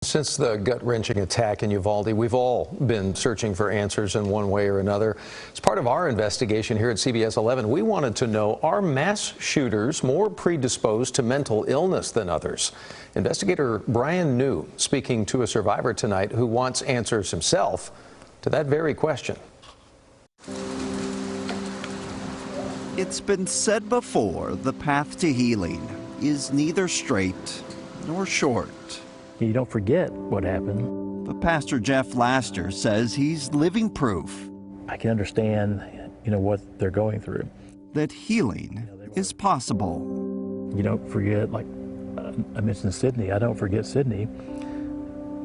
Since the gut-wrenching attack in Uvalde, we've all been searching for answers in one way or another. As part of our investigation here at CBS 11, we wanted to know, are mass shooters more predisposed to mental illness than others? Investigator Brian New speaking to a survivor tonight who wants answers himself to that very question. It's been said before, the path to healing is neither straight nor short. You don't forget what happened. But Pastor Jeff Laster says he's living proof. I can understand, what they're going through. That healing is possible. You don't forget, like I mentioned Sydney, I don't forget Sydney.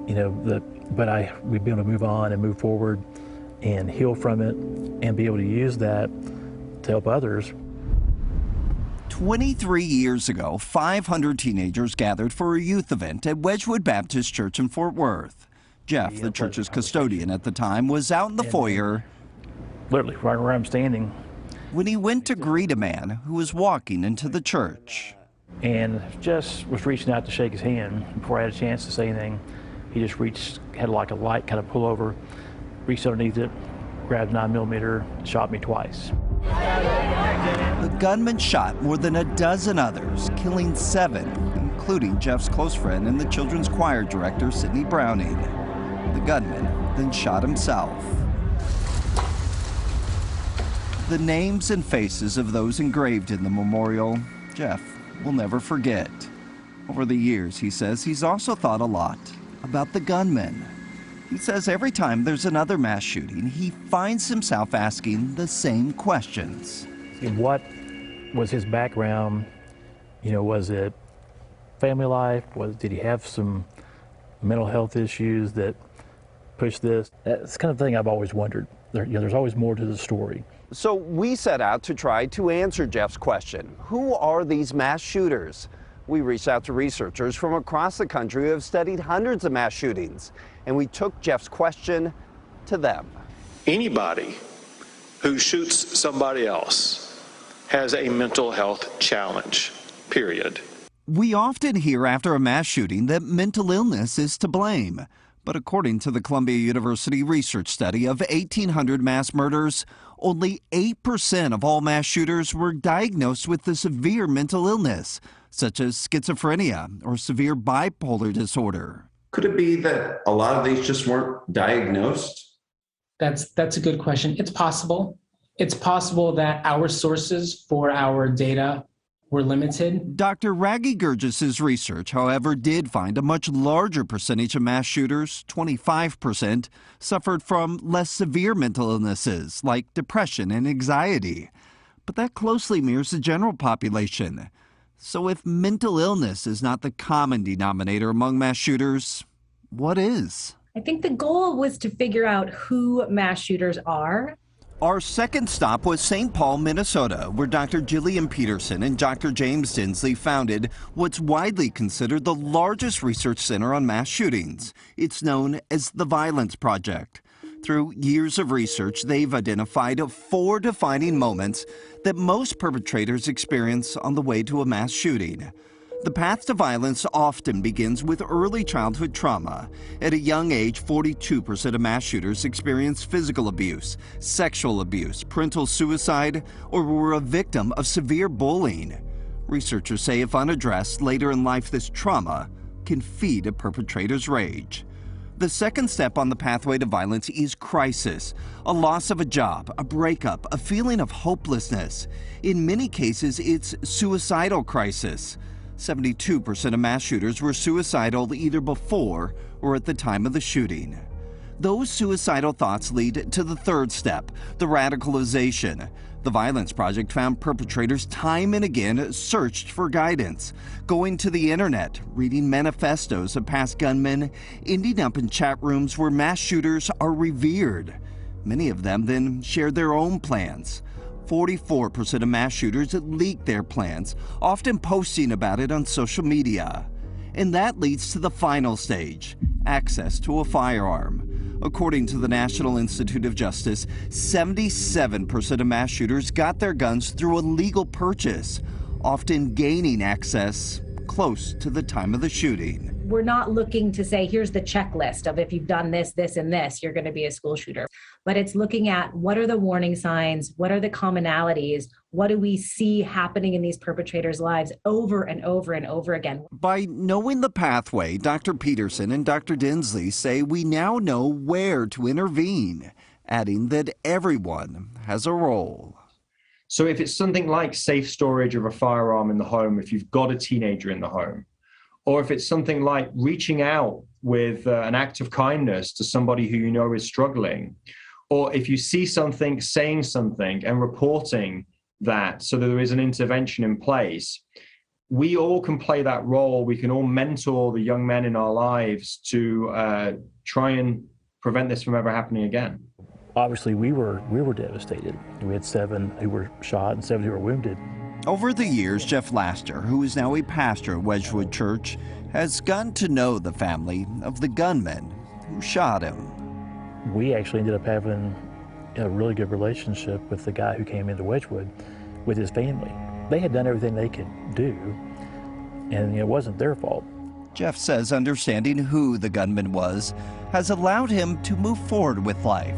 But we'd be able to move on and move forward and heal from it and be able to use that to help others. 23 years ago, 500 teenagers gathered for a youth event at Wedgwood Baptist Church in Fort Worth. Jeff, the church's custodian at the time, was out in the foyer. Literally, right where I'm standing. When he went to greet a man who was walking into the church. And just was reaching out to shake his hand. Before I had a chance to say anything, he just reached, had like a light kind of pull over, reached underneath it, grabbed 9mm, shot me twice. The gunman shot more than a dozen others, killing 7, including Jeff's close friend and the children's choir director, Sidney Browning. The gunman then shot himself. The names and faces of those engraved in the memorial, Jeff will never forget. Over the years, he says he's also thought a lot about the gunman. He says every time there's another mass shooting, he finds himself asking the same questions. What was his background? Was it family life? Did he have some mental health issues that pushed this? That's the kind of thing I've always wondered. There's always more to the story. So we set out to try to answer Jeff's question. Who are these mass shooters? We reached out to researchers from across the country who have studied hundreds of mass shootings, and we took Jeff's question to them. Anybody who shoots somebody else has a mental health challenge, period. We often hear after a mass shooting that mental illness is to blame. But according to the Columbia University research study of 1,800 mass murders, only 8% of all mass shooters were diagnosed with a severe mental illness, such as schizophrenia or severe bipolar disorder. Could it be that a lot of these just weren't diagnosed? That's a good question. It's possible. It's possible that our sources for our data were limited. Dr. Raggy Gurgis's research, however, did find a much larger percentage of mass shooters, 25%, suffered from less severe mental illnesses like depression and anxiety. But that closely mirrors the general population. So if mental illness is not the common denominator among mass shooters, what is? I think the goal was to figure out who mass shooters are. Our second stop was St. Paul, Minnesota, where Dr. Jillian Peterson and Dr. James Dinsley founded what's widely considered the largest research center on mass shootings. It's known as the Violence Project. Through years of research, they've identified 4 defining moments that most perpetrators experience on the way to a mass shooting. The path to violence often begins with early childhood trauma. At a young age, 42% of mass shooters experience physical abuse, sexual abuse, parental suicide, or were a victim of severe bullying. Researchers say if unaddressed later in life, this trauma can feed a perpetrator's rage. The second step on the pathway to violence is crisis, a loss of a job, a breakup, a feeling of hopelessness. In many cases, it's suicidal crisis. 72% of mass shooters were suicidal either before or at the time of the shooting. Those suicidal thoughts lead to the third step, the radicalization. The Violence Project found perpetrators time and again searched for guidance, going to the internet, reading manifestos of past gunmen, ending up in chat rooms where mass shooters are revered. Many of them then shared their own plans. 44% of mass shooters leak their plans, often posting about it on social media. And that leads to the final stage, access to a firearm. According to the National Institute of Justice, 77% of mass shooters got their guns through a legal purchase, often gaining access close to the time of the shooting. We're not looking to say, here's the checklist of if you've done this, this, and this, you're going to be a school shooter. But it's looking at what are the warning signs? What are the commonalities? What do we see happening in these perpetrators' lives over and over and over again? By knowing the pathway, Dr. Peterson and Dr. Dinsley say we now know where to intervene, adding that everyone has a role. So if it's something like safe storage of a firearm in the home, if you've got a teenager in the home, or if it's something like reaching out with an act of kindness to somebody who you know is struggling, or if you see something, saying something and reporting that so that there is an intervention in place, we all can play that role. We can all mentor the young men in our lives to try and prevent this from ever happening again. Obviously, we were devastated. We had 7 who were shot and 7 who were wounded. Over the years, Jeff Laster, who is now a pastor at Wedgwood Church, has gotten to know the family of the gunman who shot him. We actually ended up having a really good relationship with the guy who came into Wedgwood with his family. They had done everything they could do, and it wasn't their fault. Jeff says understanding who the gunman was has allowed him to move forward with life,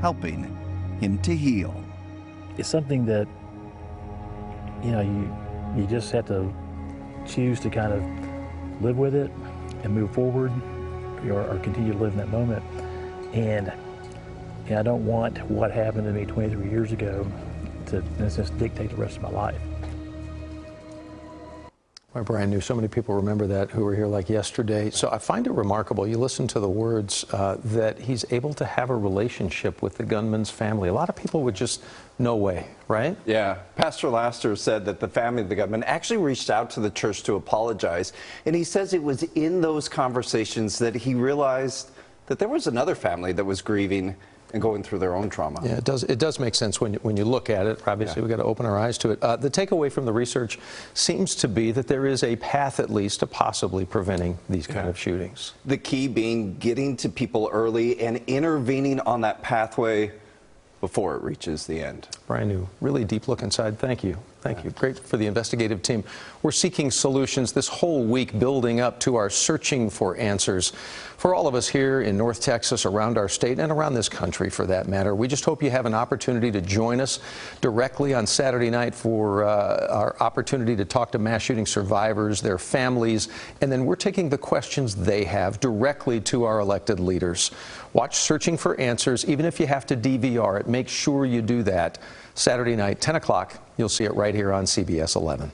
helping him to heal. It's something that you just have to choose to kind of live with it and move forward, or continue to live in that moment. And I don't want what happened to me 23 years ago to, in a sense, dictate the rest of my life. Well, Brian knew so many people remember that who were here like yesterday. So I find it remarkable. You listen to the words that he's able to have a relationship with the gunman's family. A lot of people would just, no way, right? Yeah. Pastor Laster said that the family of the gunman actually reached out to the church to apologize. And he says it was in those conversations that he realized that there was another family that was grieving and going through their own trauma. Yeah, it does make sense when you look at it. Obviously, we've got to open our eyes to it. The takeaway from the research seems to be that there is a path, at least, to possibly preventing these kind of shootings. The key being getting to people early and intervening on that pathway before it reaches the end. Brian New, really deep look inside. Thank you. Thank you. Great for the investigative team. We're seeking solutions this whole week, building up to our Searching for Answers. For all of us here in North Texas, around our state, and around this country for that matter, we just hope you have an opportunity to join us directly on Saturday night for our opportunity to talk to mass shooting survivors, their families, and then we're taking the questions they have directly to our elected leaders. Watch Searching for Answers, even if you have to DVR it. Make sure you do that. Saturday night, 10 o'clock. You'll see it right here on CBS 11.